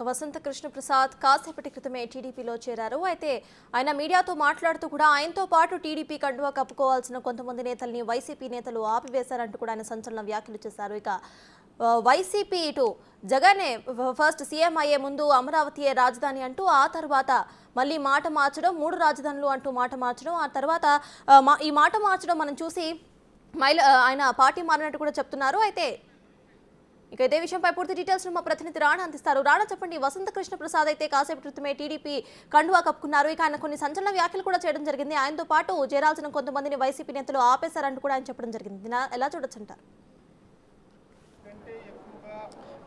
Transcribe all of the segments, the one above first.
వసంత కృష్ణ ప్రసాద్ కాసేపటి క్రితమే టీడీపీలో చేరారు. అయితే ఆయన మీడియాతో మాట్లాడుతూ కూడా ఆయనతో పాటు టీడీపీ కండువా కప్పుకోవాల్సిన కొంతమంది నేతల్ని వైసీపీ నేతలు ఆపివేశారంటూ కూడా ఆయన సంచలన వ్యాఖ్యలు చేశారు. ఇక వైసీపీ ఇటు జగనే ఫస్ట్ సీఎం అయ్యే ముందు అమరావతియే రాజధాని అంటూ ఆ తర్వాత మళ్ళీ మాట మార్చడం, 3 రాజధానులు అంటూ మాట మార్చడం, ఆ తర్వాత ఈ మాట మార్చడం మనం చూసి ఆయన పార్టీ మారినట్టు కూడా చెప్తున్నారు. అయితే ఇక ఇదే విషయంపై పూర్తి డీటెయిల్స్ మా ప్రతినిధి రాణా అందిస్తారు. రాణా, చెప్పండి. వసంత కృష్ణ ప్రసాద్ అయితే కాసేపు క్రితమే టీడీపీ కండువా కప్పుకున్నారు. ఇక ఆయన కొన్ని సంచలన వ్యాఖ్యలు కూడా చేయడం జరిగింది. ఆయనతో పాటు చేరాల్సిన కొంతమందిని వైసీపీ నేతలు ఆపేశారంటూ కూడా ఆయన చెప్పడం జరిగింది. ఎలా చూడొచ్చు అంటారు?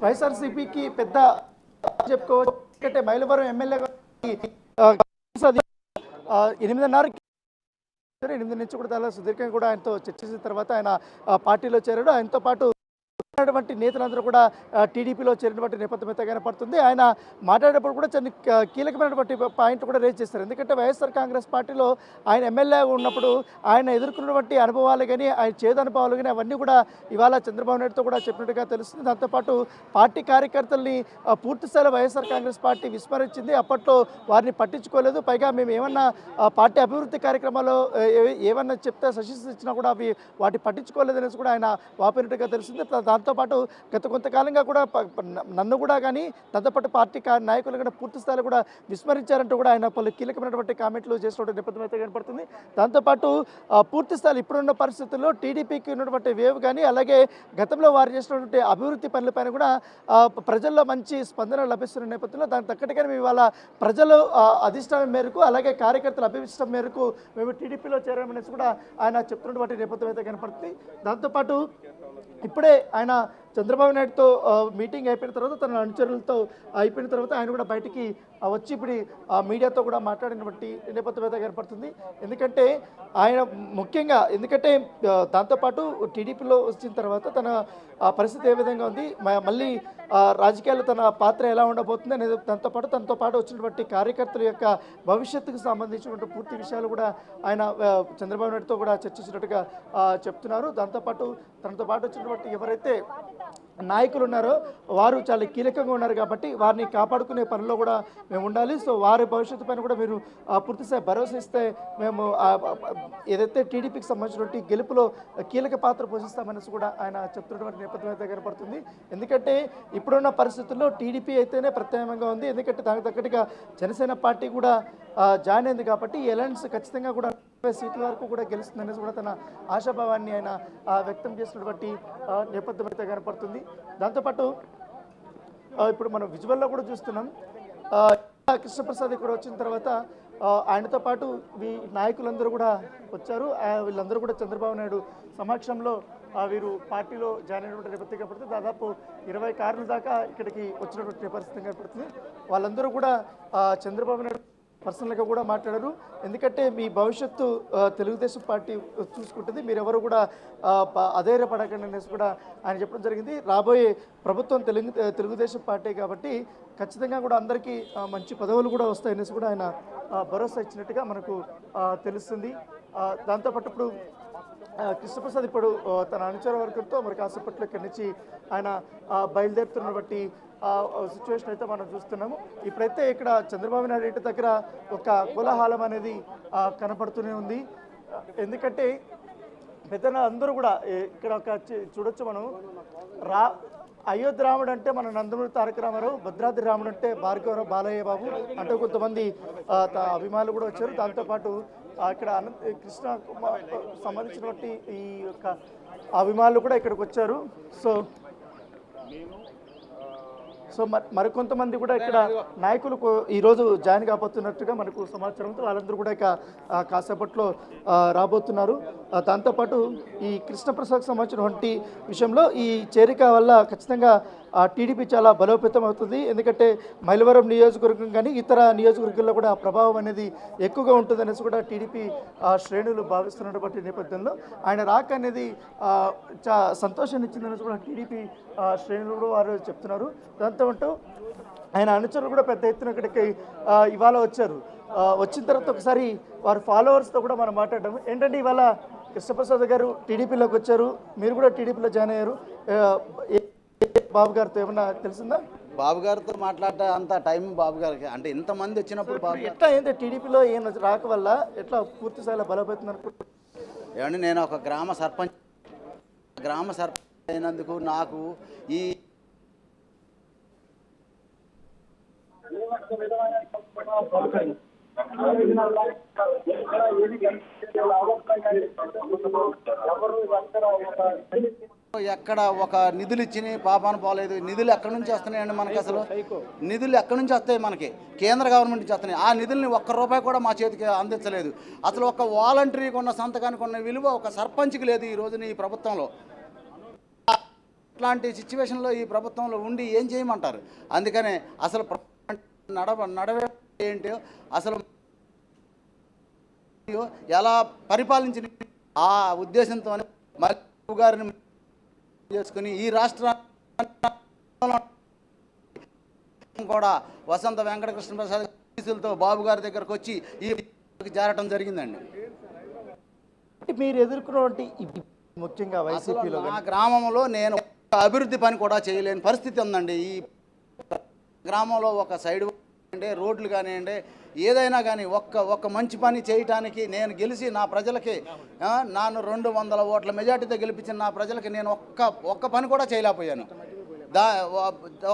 వైఎస్ఆర్సీపీకి పెద్ద చెప్పుకోవచ్చు. ఎందుకంటే మైలవరం ఎమ్మెల్యే 8:30 నుంచి కూడా చాలా సుదీర్ఘంగా కూడా ఆయనతో చర్చించిన తర్వాత ఆయన పార్టీలో చేరాడు. ఆయనతో పాటు నేతలందరూ కూడా టీడీపీలో చేరినటువంటి నేపథ్యం అయితే కనపడుతుంది. ఆయన మాట్లాడేటప్పుడు కూడా కొన్ని కీలకమైనటువంటి పాయింట్ కూడా రేజ్ చేస్తారు. ఎందుకంటే వైఎస్ఆర్ కాంగ్రెస్ పార్టీలో ఆయన ఎమ్మెల్యే ఉన్నప్పుడు ఆయన ఎదుర్కొన్నటువంటి అనుభవాలు కానీ, ఆయన చేదు అనుభవాలు కానీ అవన్నీ కూడా ఇవాళ చంద్రబాబు నాయుడుతో కూడా చెప్పినట్టుగా తెలుస్తుంది. దాంతోపాటు పార్టీ కార్యకర్తల్ని పూర్తిస్థాయిలో వైఎస్ఆర్ కాంగ్రెస్ పార్టీ విస్మరించింది. అప్పట్లో వారిని పట్టించుకోలేదు. పైగా మేము ఏమన్నా పార్టీ అభివృద్ధి కార్యక్రమాల్లో ఏమన్నా చెప్తే సజెషన్స్ ఇచ్చినా కూడా అవి వాటి పట్టించుకోలేదు అనేసి కూడా ఆయన వాపినట్టుగా తెలిసింది. దాంతోపాటు గత కొంతకాలంగా కూడా నన్ను కూడా కానీ దాంతోపాటు పార్టీ నాయకులు కూడా పూర్తి స్థాయిలో కూడా విస్మరించారంటూ కూడా ఆయన పలు కీలకమైనటువంటి కామెంట్లు చేసినటువంటి నేపథ్యం అయితే కనపడుతుంది. దాంతోపాటు పూర్తి స్థాయిలో ఇప్పుడున్న పరిస్థితుల్లో టీడీపీకి ఉన్నటువంటి వేవ్ కానీ, అలాగే గతంలో వారు చేసినటువంటి అభివృద్ధి పనులపైన కూడా ప్రజల్లో మంచి స్పందన లభిస్తున్న నేపథ్యంలో దానికి తగ్గట్టుగానే మేము ఇవాళ ప్రజలు అధిష్టానం మేరకు, అలాగే కార్యకర్తల అభిష్టం మేరకు మేము టీడీపీలో చేరామనేసి కూడా ఆయన చెప్తున్నటువంటి నేపథ్యం అయితే కనపడుతుంది. దాంతోపాటు ఇప్పుడే ఆయన చంద్రబాబు నాయుడుతో మీటింగ్ అయిపోయిన తర్వాత, తన అనుచరులతో అయిపోయిన తర్వాత ఆయన కూడా బయటికి వచ్చి ఇప్పుడు మీడియాతో కూడా మాట్లాడినటువంటి నేపథ్యం అయితే కనపడుతుంది. ఎందుకంటే ఆయన ముఖ్యంగా దాంతోపాటు టీడీపీలో వచ్చిన తర్వాత తన పరిస్థితి ఏ విధంగా ఉంది, మళ్ళీ రాజకీయాల్లో తన పాత్ర ఎలా ఉండబోతుంది అనేది, దాంతోపాటు తనతో పాటు వచ్చినటువంటి కార్యకర్తల యొక్క భవిష్యత్తుకు సంబంధించినటువంటి పూర్తి విషయాలు కూడా ఆయన చంద్రబాబు నాయుడుతో కూడా చర్చించినట్టుగా చెప్తున్నారు. దాంతోపాటు తనతో పాటు వచ్చినటువంటి ఎవరైతే నాయకులు ఉన్నారో వారు చాలా కీలకంగా ఉన్నారు కాబట్టి వారిని కాపాడుకునే పనిలో కూడా మేము ఉండాలి. సో వారి భవిష్యత్తు పైన కూడా మీరు పూర్తిస్థాయి భరోసా ఇస్తే మేము ఏదైతే టీడీపీకి సంబంధించినటువంటి గెలుపులో కీలక పాత్ర పోషిస్తామనేసి కూడా ఆయన చెప్తున్నటువంటి నేపథ్యం అయితే కనపడుతుంది. ఎందుకంటే ఇప్పుడున్న పరిస్థితుల్లో టీడీపీ అయితేనే ప్రత్యామ్నాయంగా ఉంది. ఎందుకంటే దానికి తగ్గట్టుగా జనసేన పార్టీ కూడా జాయిన్ అయింది కాబట్టి ఈ అలయన్స్ ఖచ్చితంగా కూడా 20 సీట్ల వరకు కూడా గెలుస్తుందనేసి కూడా తన ఆశాభావాన్ని ఆయన వ్యక్తం చేసినటువంటి నేపథ్యం అయితే కనపడుతుంది. దాంతోపాటు ఇప్పుడు మనం విజువల్లో కూడా చూస్తున్నాం. కృష్ణప్రసాద్ ఇక్కడ వచ్చిన తర్వాత ఆయనతో పాటు నాయకులందరూ కూడా వచ్చారు. వీళ్ళందరూ కూడా చంద్రబాబు నాయుడు సమక్షంలో వీరు పార్టీలో జాయిన్ అయినటువంటి నేపథ్యం కనపడుతుంది. దాదాపు 20 కార్ల దాకా ఇక్కడికి వచ్చినటువంటి పరిస్థితి కనపడుతుంది. వాళ్ళందరూ కూడా చంద్రబాబు నాయుడు పర్సనల్గా కూడా మాట్లాడారు. ఎందుకంటే మీ భవిష్యత్తు తెలుగుదేశం పార్టీ చూసుకుంటుంది, మీరెవరు కూడా అధైర్యపడకండి అనేసి కూడా ఆయన చెప్పడం జరిగింది. రాబోయే ప్రభుత్వం తెలుగుదేశం పార్టీ కాబట్టి ఖచ్చితంగా కూడా అందరికీ మంచి పదవులు కూడా వస్తాయనేసి కూడా ఆయన భరోసా ఇచ్చినట్టుగా మనకు తెలుస్తుంది. దాంతోపాటు ఇప్పుడు కృష్ణప్రసాద్ ఇప్పుడు తన అనుచర వర్గంతో మరి కాసేపట్లో ఇక్కడి నుంచి ఆయన బయలుదేరుతున్నటువంటి సిచ్యువేషన్ అయితే మనం చూస్తున్నాము. ఇప్పుడైతే ఇక్కడ చంద్రబాబు నాయుడు ఇంటి దగ్గర ఒక కోలాహలం అనేది కనపడుతూనే ఉంది. ఎందుకంటే పెద్దన అందరూ కూడా ఇక్కడ చూడొచ్చు మనం. అయోధ్య రాముడు అంటే మన నందమూరి తారక రామారావు, భద్రాద్రి రాముడు అంటే భార్గవరావు బాలయ్య బాబు అంటూ కొంతమంది అభిమానులు కూడా వచ్చారు. దాంతోపాటు ఇక్కడ కృష్ణ సంబంధించినటువంటి ఈ యొక్క అభిమానులు కూడా ఇక్కడికి వచ్చారు. సో మరికొంతమంది కూడా ఇక్కడ నాయకులు ఈరోజు జాయిన్ కాబోతున్నట్టుగా మనకు సమాచారంతో వాళ్ళందరూ కూడా ఇక కాసేపట్లో రాబోతున్నారు. దాంతోపాటు ఈ కృష్ణప్రసాద్ సంబంధించినటువంటి విషయంలో ఈ చేరిక వల్ల ఖచ్చితంగా టీడీపీ చాలా బలోపేతం అవుతుంది. ఎందుకంటే మైలవరం నియోజకవర్గం కానీ ఇతర నియోజకవర్గాల్లో కూడా ప్రభావం అనేది ఎక్కువగా ఉంటుందనేసి కూడా టీడీపీ శ్రేణులు భావిస్తున్నటువంటి నేపథ్యంలో ఆయన రాక అనేది సంతోషాన్ని ఇచ్చిందనేసి కూడా టీడీపీ శ్రేణులు కూడా వారు చెప్తున్నారు. దాంతో ఆయన అనుచరులు కూడా పెద్ద ఎత్తున ఇక్కడికి ఇవాళ వచ్చారు. వచ్చిన తర్వాత ఒకసారి వారి ఫాలోవర్స్తో కూడా మనం మాట్లాడడం ఏంటంటే, ఇవాళ కృష్ణప్రసాద్ గారు టీడీపీలోకి వచ్చారు, మీరు కూడా టీడీపీలో జాయిన్ అయ్యారు. బాబు గారితో ఏమన్నా తెలిసిందా? బాబు గారితో మాట్లాడే అంత టైం బాబు గారికి అంటే ఇంతమంది వచ్చినప్పుడు బాబు గారు ఎట్లా ఏంటి టీడీపీలో ఏం రాక వల్ల ఎట్లా పూర్తి స్థాయిలో బలపడుతుంది అనుకుంటున్నారు? ఏమండి నేను ఒక గ్రామ సర్పంచ్ అయినందుకు నాకు ఈ ఎక్కడ ఒక నిధులు ఇచ్చి పాపాన పోలేదు. నిధులు ఎక్కడి నుంచి వస్తున్నాయండి మనకి? అసలు నిధులు ఎక్కడి నుంచి వస్తాయి మనకి? కేంద్ర గవర్నమెంట్ నుంచి వస్తున్నాయి. ఆ నిధుల్ని ఒక్క రూపాయి కూడా మా చేతికి అందించలేదు. అసలు ఒక వాలంటరీకి ఉన్న సంతకానికి ఉన్న విలువ ఒక సర్పంచ్కి లేదు ఈ రోజున ఈ ప్రభుత్వంలో. ఇట్లాంటి సిచ్యువేషన్లో ఈ ప్రభుత్వంలో ఉండి ఏం చేయమంటారు? అందుకనే అసలు నడవే ఏంటో అసలు ఎలా పరిపాలించిన ఆ ఉద్దేశంతో మళ్ళీ గారిని చేసుకుని ఈ రాష్ట్ర కూడా వసంత వెంకటకృష్ణ ప్రసాద్ కేసులతో బాబు గారి దగ్గరకు వచ్చి ఈ చేరటం జరిగిందండి. మీరు ఎదుర్కొన్నటువంటి ముఖ్యంగా వైసీపీలో నా గ్రామంలో నేను అభివృద్ధి పని కూడా చేయలేని పరిస్థితి ఉందండి. ఈ గ్రామంలో ఒక సైడ్ అంటే రోడ్లు కానివ్వండి, ఏదైనా కానీ ఒక్క మంచి పని చేయటానికి నేను గెలిచి నా ప్రజలకి నాను 200 ఓట్ల మెజార్టీతో గెలిపించిన నా ప్రజలకి నేను ఒక్క పని కూడా చేయలేకపోయాను.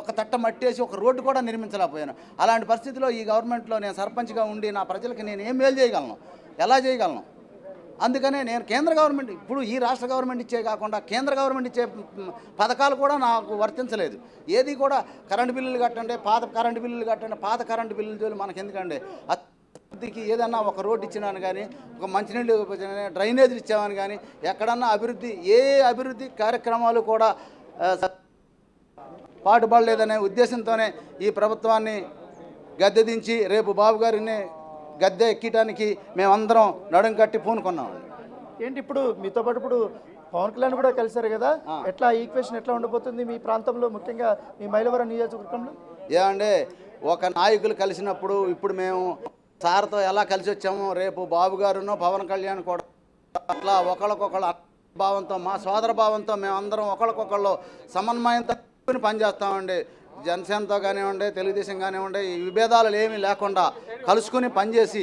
ఒక తట్ట మట్టేసి ఒక రోడ్డు కూడా నిర్మించలేకపోయాను. అలాంటి పరిస్థితిలో ఈ గవర్నమెంట్లో నేను సర్పంచ్గా ఉండి నా ప్రజలకి నేను ఏం మేలు చేయగలను? ఎలా చేయగలను? అందుకనే నేను కేంద్ర గవర్నమెంట్ ఇప్పుడు ఈ రాష్ట్ర గవర్నమెంట్ ఇచ్చే కాకుండా కేంద్ర గవర్నమెంట్ ఇచ్చే పథకాలు కూడా నాకు వర్తించలేదు. ఏది కూడా కరెంటు బిల్లులు కట్టండి, పాత కరెంటు బిల్లులు కట్టండి, పాత కరెంటు బిల్లులు జోలి మనకి ఎందుకండి? అభివృద్ధికి ఏదన్నా ఒక రోడ్డు ఇచ్చినాను కానీ, ఒక మంచినీళ్ళు డ్రైనేజీలు ఇచ్చామని కానీ, ఎక్కడన్నా అభివృద్ధి ఏ అభివృద్ధి కార్యక్రమాలు కూడా పాటుపడలేదనే ఉద్దేశంతోనే ఈ ప్రభుత్వాన్ని గద్దె దించి రేపు బాబు గారిని గద్దె ఎక్కడానికి మేమందరం నడుం కట్టి పూనుకున్నామండి. ఏంటి ఇప్పుడు మీతో పాటు ఇప్పుడు పవన్ కళ్యాణ్ కూడా కలిశారు కదా, ఎట్లా ఈక్వేషన్ ఎట్లా ఉండబోతుంది మీ ప్రాంతంలో, ముఖ్యంగా మీ మైలవరం నియోజకవర్గంలో? ఏమంటే ఒక నాయకులు కలిసినప్పుడు ఇప్పుడు మేము సార్తో ఎలా కలిసి వచ్చామో రేపు బాబు గారును పవన్ కళ్యాణ్ కూడా అట్లా ఒకళ్ళకొకళ్ళు భావంతో మా సోదర భావంతో మేమందరం ఒకళ్ళకొకళ్ళు సమన్వయంతో పనిచేస్తామండి. జనసేనతో కానివ్వండి, తెలుగుదేశం కానివ్వండి, ఈ విభేదాలు ఏమీ లేకుండా కలుసుకుని పనిచేసి